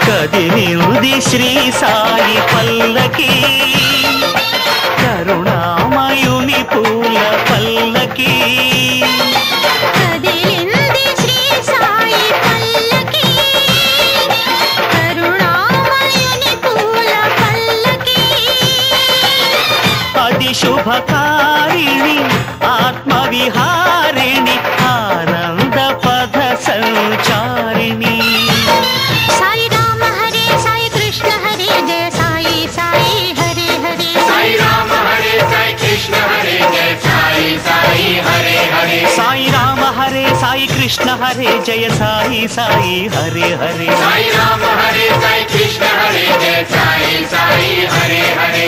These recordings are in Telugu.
కదిలింది శ్రీ సాయి పల్లకి కరుణామయుని పూల పల్లకి కదిలింది శ్రీ సాయి పల్లకి కరుణామయుని పూల పల్లకి అది శుభకారిణి ఆత్మవిహారిణి ఆనంద పద సంచారిణి సాయి రామ హరే సాయి కృష్ణ హరే జయ సాయి సాయి హరే హరే సాయి రామ హరే సాయి కృష్ణ హరే జయ సాయి సాయి హరే హరే సాయి రామ హరే సాయి కృష్ణ హరే జయ సాయి సాయి హరే హరే సాయి రామ హరే సాయి కృష్ణ హరే జయ సాయి సాయి హరే హరే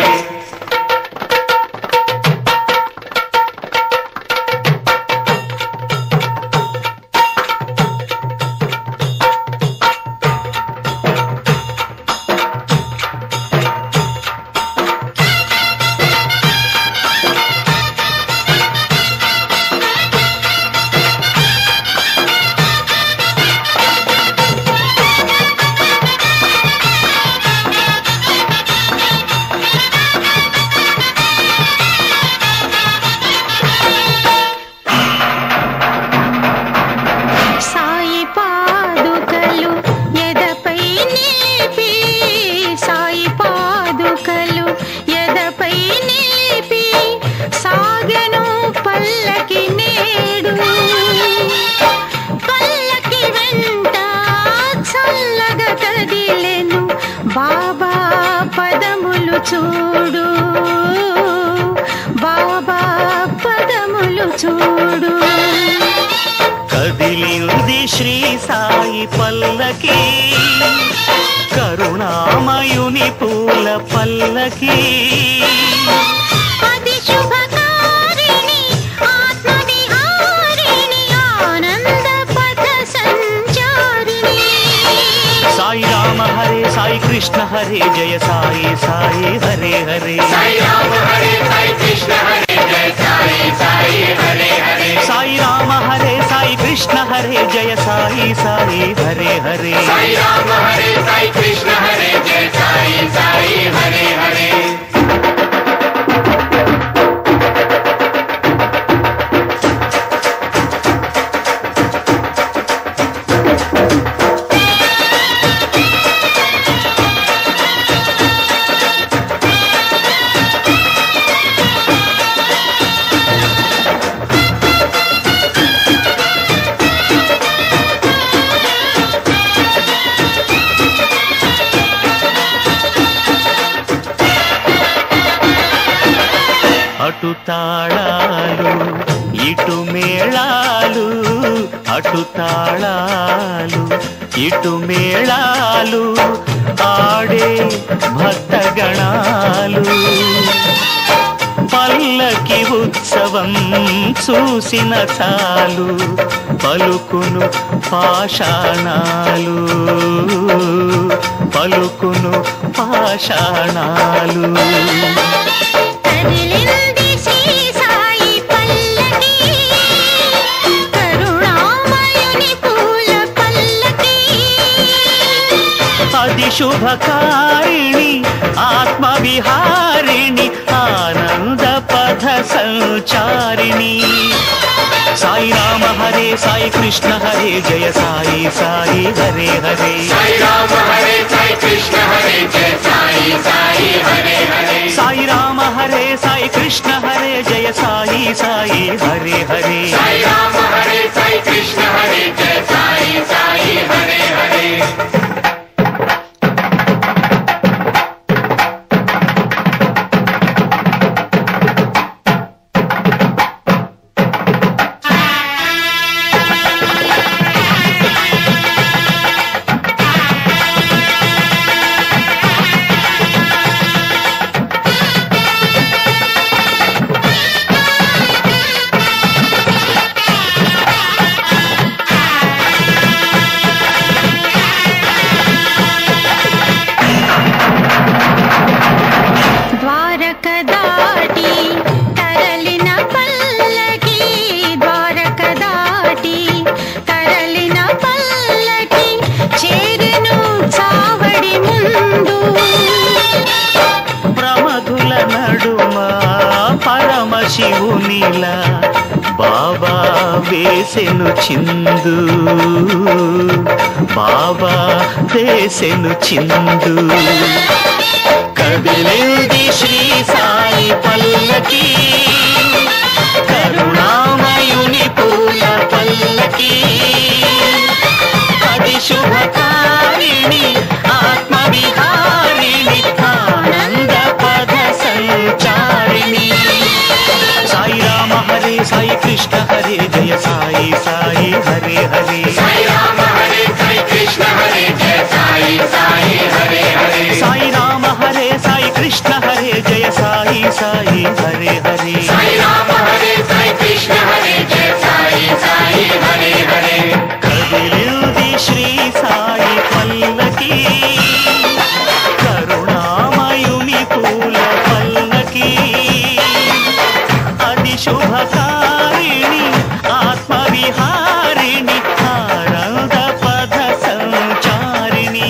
సాయి పాదుకలు ఎదపై నిలిపి సాయి పాదుకలు ఎదపై నిలిపి సాగెను పల్లకి నేడు పల్లకి వెంట చల్లగా కదిలెను బాబా పదములు చూడు బాబా పదములు చూడు కదిలింది శ్రీ సాయి పల్లకి కరుణామయుని పూల పల్లకి అది శుభకారిణి ఆత్మవిహారిణి ఆనంద పథ సంచారిణి సాయి రామ హరే సాయి కృష్ణ హరే జయ సాయి సాయి హరే హరే సాయి రామ హరే సాయి కృష్ణ హరే జయ సాయి సాయి హరే హరే సాయి రామ హరే సాయి కృష్ణ హరే జయ సాయి సాయి హరే హరే సాయి రామ హరే సాయి కృష్ణ హరే జయ సాయి సాయి హరే హరే అటు తాళాలు ఇటు మేళాలు అటు తాళాలు ఇటు మేళాలు ఆడే భక్తగణాలు పల్లకి ఉత్సవం చూసిన చాలు పలుకును పాషాణాలు పలుకును పాషాణాలు కదిలింది శ్రీ సాయి పల్లకి కరుణామయుని పూల పల్లకి అది శుభకారిణి ఆత్మవిహారిణి ఆనంద పథ సంచారిణి సాయి రామ హరే సాయి కృష్ణ హరే జయ సాయి సాయి హరే హరే సాయి రామ హరే సాయి కృష్ణ హరే జయ సాయి సాయి హరే హరే సాయి రామ హరే సాయి కృష్ణ హరే జయ సాయి సాయి హరే హరే సాయి రామ హరే సాయి కృష్ణ హరే జయ సాయి సాయి హరే హరే పూనిలా బాబా వేసెను చిందు, బాబా వేసెను చిందు. కదిలింది శ్రీ సాయి పల్లకి, కరుణామయుని పూల పల్లకి. అది శుభకారిణి ఆత్మవిహారిణి ఆనంద పద సంచారిణి. సాయి రామ హరే సాయి కృష్ణ హరే జయ సాయి సాయి హరే హరే. సాయి రామ హరే సాయి కృష్ణ హరే జయ సాయి సాయి హరే హరే. సాయి రామ హరే సాయి కృష్ణ హరే జయ సాయి సాయి హరే హరే. సాయి రామ హరే సాయి కృష్ణ హరే జయ సాయి సాయి హరే హరే. కదిలింది శ్రీ సాయి పల్లకి, కరుణామయుని పూల పల్లకి. అది శుభకారిణి ఆత్మవిహారిణి ఆనంద పద సంచారిణి.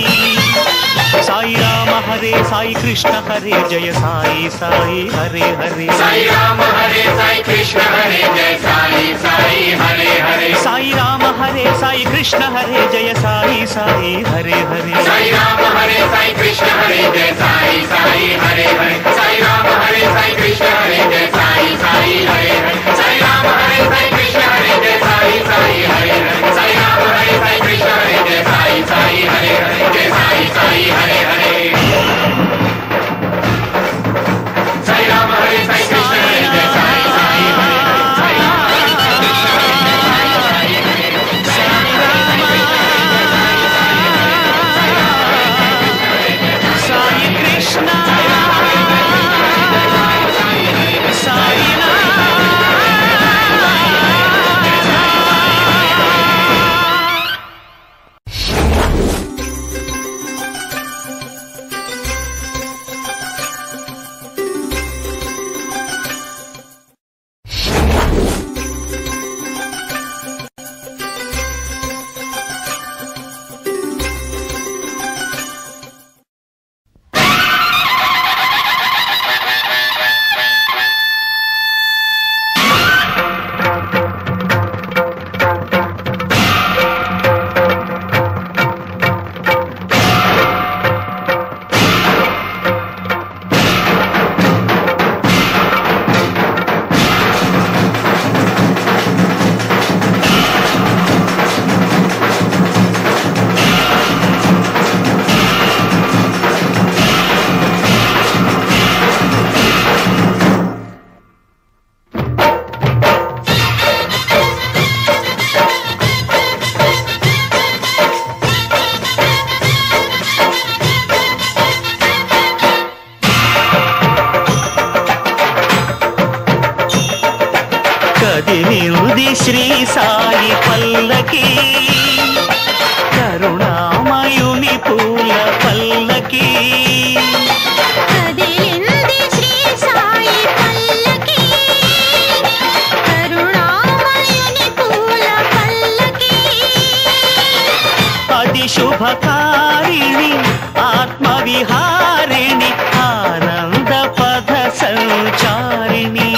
సాయి రామ హరే సాయి కృష్ణ హరే జయ సాయి సాయి హరే హరే. సాయి రామ హరే సాయి కృష్ణ హరే జయ సాయి సాయి హరే హరే. సాయి రామ హరే సాయి కృష్ణ హరే జయ సాయి సాయి హరే హరే. సాయి రామ హరే సాయి కృష్ణ హరే జయ సాయి సాయి హరే హరే. సాయి రామ హరే సాయి కృష్ణ హరే జయ సాయి సాయి హరే హరే. సాయి రామ హరే సాయి కృష్ణ హరే జయ సాయి సాయి హరే హరే. సాయి రామ హరే సాయి కృష్ణ హరే జయ సాయి సాయి హరే హరే. జయ సాయి సాయి హరే హరే. సాయి రామ హరే సాయి కృష్ణ హరే జయ సాయి సాయి హరే హరే. సాయి రామ హరే సాయి కృష్ణ హరే జయ సాయి సాయి హరే హరే. సాయి రామ హరే సాయి కృష్ణ హరే జయ సాయి సాయి హరే హరే. సాయి కృష్ణ సాయి కదిలింది శ్రీ సాయి పల్లకి, కరుణామయుని పూల పల్లకి. కదిలింది శ్రీ సాయి పల్లకి, కరుణామయుని పూల పల్లకి. అది శుభకారిణి ఆత్మవిహారిణి ఆనంద పద సంచారిణి.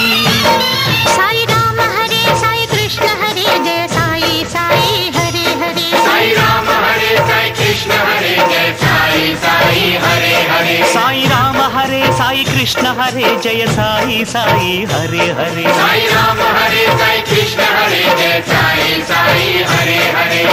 సాయి రామ హరే సాయి కృష్ణ హరే జయ సాయి సాయి హరే హరే. సాయి రామ హరే సాయి కృష్ణ హరే జయ సాయి సాయి హరే హరే. సాయి రామ హరే సాయి కృష్ణ హరే జయ సాయి సాయి హరే హరే. సాయి రామ హరే సాయి కృష్ణ హరే జయ సాయి సాయి హరే హరే.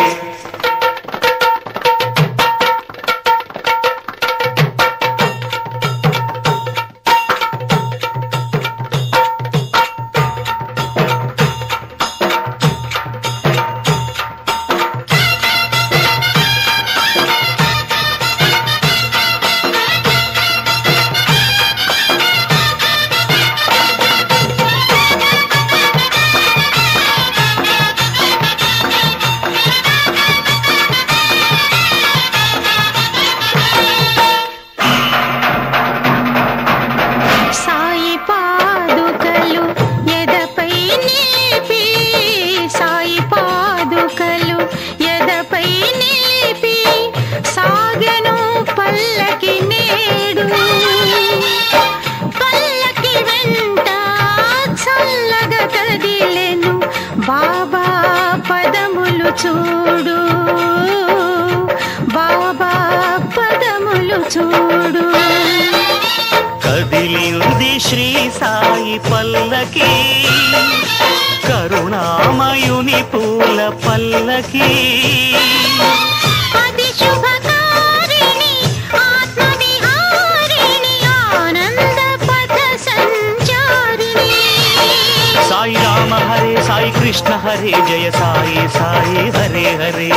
పదములు చూడు బాబా పదములు చూడు కదిలింది శ్రీ సాయి పల్లకి కరుణామయుని పూల పల్లకి అది శుభకారిణి ఆత్మవిహారిణి ఆనంద పథ సంచారిణి సాయి రామ హరే సాయి కృష్ణ హరే జయ సాయి సాయి హరే హరే.